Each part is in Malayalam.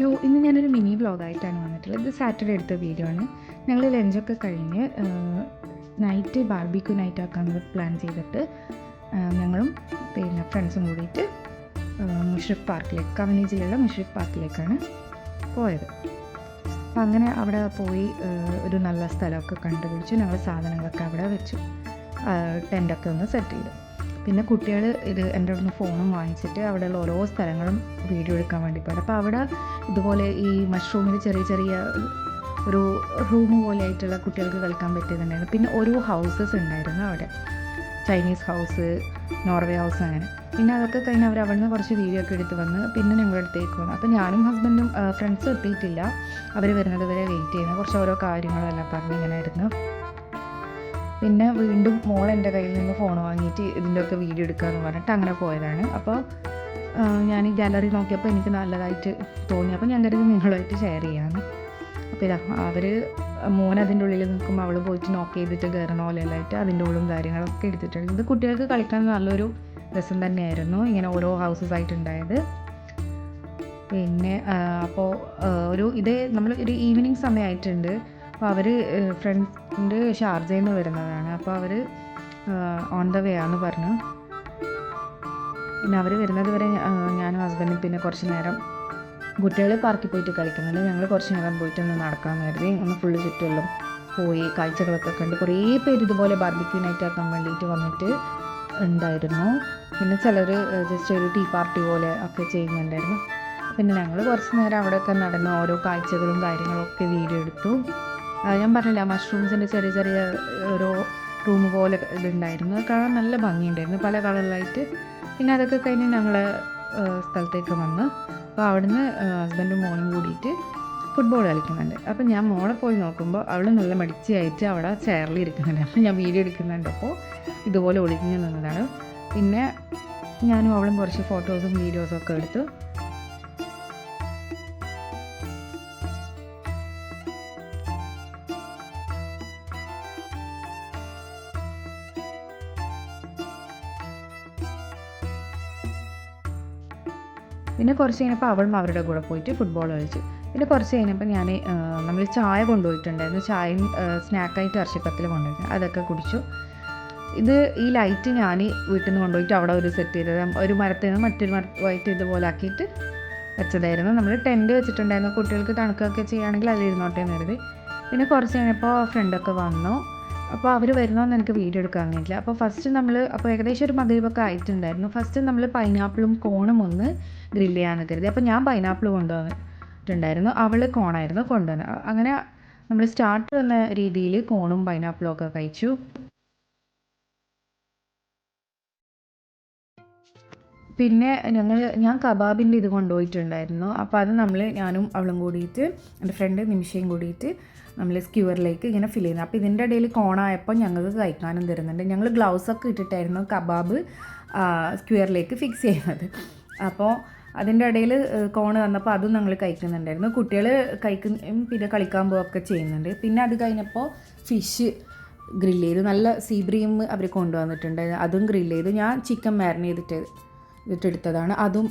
ഹലോ, ഇന്ന് ഞാനൊരു മിനി വ്ളോഗായിട്ടാണ് വന്നിട്ടുള്ളത്. ഇത് സാറ്റർഡേ എടുത്ത വീഡിയോ ആണ്. ഞങ്ങൾ ലഞ്ചൊക്കെ കഴിഞ്ഞ് നൈറ്റ് ബാർബിക്യൂ നൈറ്റ് ആക്കാമെന്ന് പ്ലാൻ ചെയ്തിട്ട് ഞങ്ങളും പിന്നെ ഫ്രണ്ട്സും കൂടിയിട്ട് മുഷ്രിഫ് പാർക്കിലേക്ക്, കവനി ജില്ലയിലെ മുഷ്രിഫ് പാർക്കിലേക്കാണ് പോയത്. അപ്പോൾ അങ്ങനെ അവിടെ പോയി ഒരു നല്ല സ്ഥലമൊക്കെ കണ്ടുപിടിച്ചു. ഞങ്ങൾ സാധനങ്ങളൊക്കെ അവിടെ വെച്ചു, ടെൻ്റൊക്കെ ഒന്ന് സെറ്റ് ചെയ്തു. പിന്നെ കുട്ടികൾ എൻ്റെ അടുത്ത് ഫോണും വാങ്ങിച്ചിട്ട് അവിടെയുള്ള ഓരോ സ്ഥലങ്ങളും വീഡിയോ എടുക്കാൻ വേണ്ടി പോയത്. അപ്പോൾ അവിടെ ഇതുപോലെ ഈ മഷ്റൂമിൽ ചെറിയ ചെറിയ ഒരു റൂം പോലെ ആയിട്ടുള്ള കുട്ടികൾക്ക് കളിക്കാൻ പറ്റിയതുണ്ടായിരുന്നു. പിന്നെ ഓരോ ഹൗസസ് ഉണ്ടായിരുന്നു അവിടെ, ചൈനീസ് ഹൗസ്, നോർവേ ഹൗസ്, അങ്ങനെ. പിന്നെ അതൊക്കെ കഴിഞ്ഞ് അവർ അവിടെ നിന്ന് കുറച്ച് വീഡിയോ ഒക്കെ എടുത്ത് വന്ന് പിന്നെ ഞങ്ങളുടെ അടുത്തേക്ക് വന്നു. അപ്പോൾ ഞാനും ഹസ്ബൻഡും ഫ്രണ്ട്സും എത്തിയിട്ടില്ല, അവർ വരുന്നത് വരെ വെയിറ്റ് ചെയ്യുന്നു. കുറച്ച് ഓരോ കാര്യങ്ങളെല്ലാം പറഞ്ഞ് ഇങ്ങനെ ആയിരുന്നു. പിന്നെ വീണ്ടും മോൾ എൻ്റെ കയ്യിൽ നിന്ന് ഫോൺ വാങ്ങിയിട്ട് ഇതിൻ്റെയൊക്കെ വീഡിയോ എടുക്കാമെന്ന് പറഞ്ഞിട്ട് അങ്ങനെ പോയതാണ്. അപ്പോൾ ഞാൻ ഈ ഗാലറി നോക്കിയപ്പോൾ എനിക്ക് നല്ലതായിട്ട് തോന്നി. അപ്പോൾ ഞാൻ കരുതി നിങ്ങളുമായിട്ട് ഷെയർ ചെയ്യാമെന്ന്. അപ്പോൾ ഇതാ അവർ അതിൻ്റെ ഉള്ളിൽ നിൽക്കുമ്പോൾ അവൾ പോയിട്ട് നോക്ക് ചെയ്തിട്ട് കയറണ പോലെയെല്ലാമായിട്ട് അതിൻ്റെ ഉള്ളും കാര്യങ്ങളൊക്കെ എടുത്തിട്ടുണ്ട്. ഇത് കുട്ടികൾക്ക് കളിക്കാൻ നല്ലൊരു രസം തന്നെയായിരുന്നു, ഇങ്ങനെ ഓരോ ഹൗസസ് ആയിട്ടുണ്ടായത്. പിന്നെ അപ്പോൾ നമ്മൾ ഒരു ഈവനിങ് സമയമായിട്ടുണ്ട്. അപ്പോൾ അവർ ഫ്രണ്ട് ഷാർജയിൽ നിന്ന് വരുന്നതാണ്. അപ്പോൾ അവർ ഓൺ ദ വേ ആണെന്ന് പറഞ്ഞു. പിന്നെ അവർ വരുന്നത് വരെ ഞാനും ഹസ്ബൻഡും പിന്നെ കുറച്ച് നേരം കുട്ടികൾ പാർക്കിൽ പോയിട്ട് കളിക്കുന്നുണ്ട്. ഞങ്ങൾ കുറച്ച് നേരം പോയിട്ട് ഒന്ന് നടക്കാമെന്ന് കരുതി. ഒന്ന് ഫുള്ള് ചുറ്റുമെല്ലാം പോയി കാഴ്ചകളൊക്കെ കണ്ട്. കുറേ പേര് ഇതുപോലെ ബാർബിക്യൂ നൈറ്റ് ആക്കാൻ വേണ്ടിയിട്ട് വന്നിട്ട് ഉണ്ടായിരുന്നു. പിന്നെ ചിലർ ജസ്റ്റ് ഒരു ടീ പാർട്ടി പോലെ ഒക്കെ ചെയ്യുന്നുണ്ടായിരുന്നു. പിന്നെ ഞങ്ങൾ കുറച്ച് നേരം അവിടെയൊക്കെ നടന്ന് ഓരോ കാഴ്ചകളും കാര്യങ്ങളൊക്കെ വീഡിയോ എടുത്തു. ഞാൻ പറഞ്ഞില്ല, മഷ്റൂംസിൻ്റെ ചെറിയ ചെറിയ ഓരോ റൂം പോലെ ഇതുണ്ടായിരുന്നു. കാണാൻ നല്ല ഭംഗിയുണ്ടായിരുന്നു, പല കളറിലായിട്ട്. പിന്നെ അതൊക്കെ കഴിഞ്ഞ് ഞങ്ങൾ സ്ഥലത്തേക്ക് വന്ന്. അപ്പോൾ അവിടുന്ന് ഹസ്ബൻഡും മോനും കൂടിയിട്ട് ഫുട്ബോൾ കളിക്കുന്നുണ്ട്. അപ്പോൾ ഞാൻ മോളെ പോയി നോക്കുമ്പോൾ അവൾ നല്ല മടിച്ചായിട്ട് അവിടെ ചെയറിൽ ഇരിക്കുന്നുണ്ട്. അപ്പോൾ ഞാൻ വീഡിയോ എടുക്കുന്നുണ്ടപ്പോൾ ഇതുപോലെ ഒളിഞ്ഞു നിന്നതാണ്. പിന്നെ ഞാനും അവളും കുറച്ച് ഫോട്ടോസും വീഡിയോസും ഒക്കെ എടുത്തു. പിന്നെ കുറച്ച് കഴിഞ്ഞപ്പോൾ അവളും അവരുടെ കൂടെ പോയിട്ട് ഫുട്ബോൾ കളിച്ചു. പിന്നെ കുറച്ച് കഴിഞ്ഞപ്പോൾ നമ്മൾ ചായ കൊണ്ടുപോയിട്ടുണ്ടായിരുന്നു. ചായയും സ്നാക്കായിട്ട് ഇറച്ചിപ്പത്തിൽ കൊണ്ടുപോയിട്ട് അതൊക്കെ കുടിച്ചു. ഈ ലൈറ്റ് ഞാൻ വീട്ടിൽ നിന്ന് കൊണ്ടുപോയിട്ട് അവിടെ ഒരു സെറ്റ് ചെയ്തത്, ഒരു മരത്തിൽ നിന്ന് മറ്റൊരു മരമായിട്ട് ഇതുപോലെ ആക്കിയിട്ട് വെച്ചതായിരുന്നു. നമ്മൾ ടെൻറ്റ് വെച്ചിട്ടുണ്ടായിരുന്നു, കുട്ടികൾക്ക് തണുക്കുകയൊക്കെ ചെയ്യുകയാണെങ്കിൽ അതിലിരുന്നോട്ടേ എന്ന് കരുതി. പിന്നെ കുറച്ച് കഴിഞ്ഞപ്പോൾ ഫ്രണ്ടൊക്കെ വന്നു. അപ്പോൾ അവർ വരുന്നോന്ന് എനിക്ക് വീഡിയോ എടുക്കാൻ കഴിഞ്ഞില്ല. അപ്പോൾ ഏകദേശം ഒരു മഗ്‌രിബൊക്കെ ആയിട്ടുണ്ടായിരുന്നു. ഫസ്റ്റ് നമ്മൾ പൈനാപ്പിളും കോണും ഒന്ന് ഗ്രില്ല് ചെയ്യാമെന്ന് കരുതി. അപ്പോൾ ഞാൻ പൈനാപ്പിൾ കൊണ്ടുവന്നിട്ടുണ്ടായിരുന്നു, അവൾ കോണായിരുന്നു കൊണ്ടുവന്നത്. അങ്ങനെ നമ്മൾ സ്റ്റാർട്ടർ എന്ന രീതിയിൽ കോണും പൈനാപ്പിളും ഒക്കെ കഴിച്ചു. പിന്നെ ഞാൻ കബാബിൻ്റെ ഇത് കൊണ്ടുപോയിട്ടുണ്ടായിരുന്നു. അപ്പോൾ അത് ഞാനും അവളും കൂടിയിട്ട്, എൻ്റെ ഫ്രണ്ട് നിമിഷയും കൂടിയിട്ട് നമ്മൾ സ്ക്യൂവറിലേക്ക് ഇങ്ങനെ ഫില്ല് ചെയ്യുന്നത്. അപ്പോൾ ഇതിൻ്റെ ഇടയിൽ കോണായപ്പോൾ ഞങ്ങൾക്ക് കഴിക്കാനും തരുന്നുണ്ട്. ഞങ്ങൾ ഗ്ലൗസൊക്കെ ഇട്ടിട്ടായിരുന്നു കബാബ് സ്ക്വയറിലേക്ക് ഫിക്സ് ചെയ്യുന്നത്. അപ്പോൾ അതിൻ്റെ ഇടയിൽ കോണ് വന്നപ്പോൾ അതും ഞങ്ങൾ കഴിക്കുന്നുണ്ടായിരുന്നു. കുട്ടികൾ പിന്നെ കളിക്കാൻ പോവുകയൊക്കെ ചെയ്യുന്നുണ്ട്. പിന്നെ അത് കഴിഞ്ഞപ്പോൾ ഫിഷ് ഗ്രില്ല് ചെയ്തു. നല്ല സീബ്രീം അവർ കൊണ്ടുവന്നിട്ടുണ്ട്, അതും ഗ്രില്ല് ചെയ്തു. ഞാൻ ചിക്കൻ മാരിനേറ്റ് ചെയ്തിട്ടെടുത്തതാണ്, അതും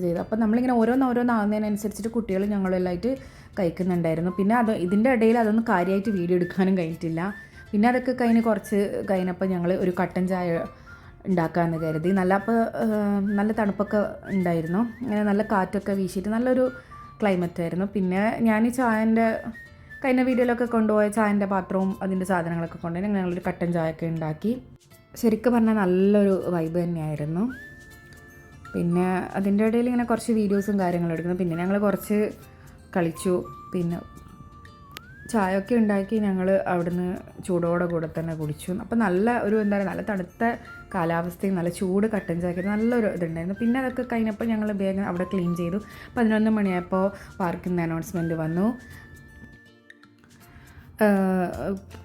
ചെയ്തു. അപ്പോൾ നമ്മളിങ്ങനെ ഓരോന്നാവുന്നതിനനുസരിച്ചിട്ട് കുട്ടികൾ ഞങ്ങളെല്ലാമായിട്ട് കഴിക്കുന്നുണ്ടായിരുന്നു. പിന്നെ ഇതിൻ്റെ ഇടയിൽ അതൊന്നും കാര്യമായിട്ട് വീഡിയോ എടുക്കാനും കഴിഞ്ഞിട്ടില്ല. പിന്നെ അതൊക്കെ കുറച്ച് കഴിഞ്ഞപ്പോൾ ഞങ്ങൾ ഒരു കട്ടൻ ചായ ഉണ്ടാക്കാമെന്ന് കരുതി. നല്ല തണുപ്പൊക്കെ ഉണ്ടായിരുന്നു, അങ്ങനെ നല്ല കാറ്റൊക്കെ വീശിയിട്ട് നല്ലൊരു ക്ലൈമറ്റായിരുന്നു. പിന്നെ ഞാൻ ഈ ചായൻ്റെ കഴിഞ്ഞ വീഡിയോയിലൊക്കെ കൊണ്ടുപോയ ചായൻ്റെ പാത്രവും അതിൻ്റെ സാധനങ്ങളൊക്കെ കൊണ്ടുപോയി ഞങ്ങളൊരു കട്ടൻ ചായയൊക്കെ ഉണ്ടാക്കി. ശരിക്കും പറഞ്ഞാൽ നല്ലൊരു വൈബ് തന്നെയായിരുന്നു. പിന്നെ അതിൻ്റെ ഇടയിൽ ഇങ്ങനെ കുറച്ച് വീഡിയോസും കാര്യങ്ങളും എടുക്കുന്നു. പിന്നെ ഞങ്ങൾ കുറച്ച് കളിച്ചു. പിന്നെ ചായയൊക്കെ ഉണ്ടാക്കി ഞങ്ങൾ അവിടുന്ന് ചൂടോടെ കൂടെ തന്നെ കുടിച്ചു. അപ്പോൾ നല്ല നല്ല തണുത്ത കാലാവസ്ഥയും നല്ല ചൂട് കട്ടൻ ചായക്ക് നല്ലൊരു ഇതുണ്ടായിരുന്നു. പിന്നെ അതൊക്കെ കഴിഞ്ഞപ്പോൾ ഞങ്ങൾ വേഗം അവിടെ ക്ലീൻ ചെയ്തു. 11 മണിയായപ്പോൾ പാർക്കിൽ നിന്ന് അനൗൺസ്മെൻറ്റ് വന്നു,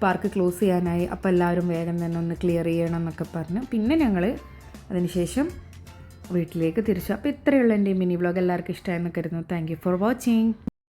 പാർക്ക് ക്ലോസ് ചെയ്യാനായി. അപ്പോൾ എല്ലാവരും വേഗം തന്നെ ഒന്ന് ക്ലിയർ ചെയ്യണം എന്നൊക്കെ പറഞ്ഞു. പിന്നെ ഞങ്ങൾ അതിനുശേഷം വീട്ടിലേക്ക് തിരിച്ചു. അപ്പോൾ ഇത്രയുള്ള എൻ്റെ മിനി വ്ളോഗ് എല്ലാവർക്കും ഇഷ്ടമായെന്ന് കരുതുന്നു. Thank you for watching.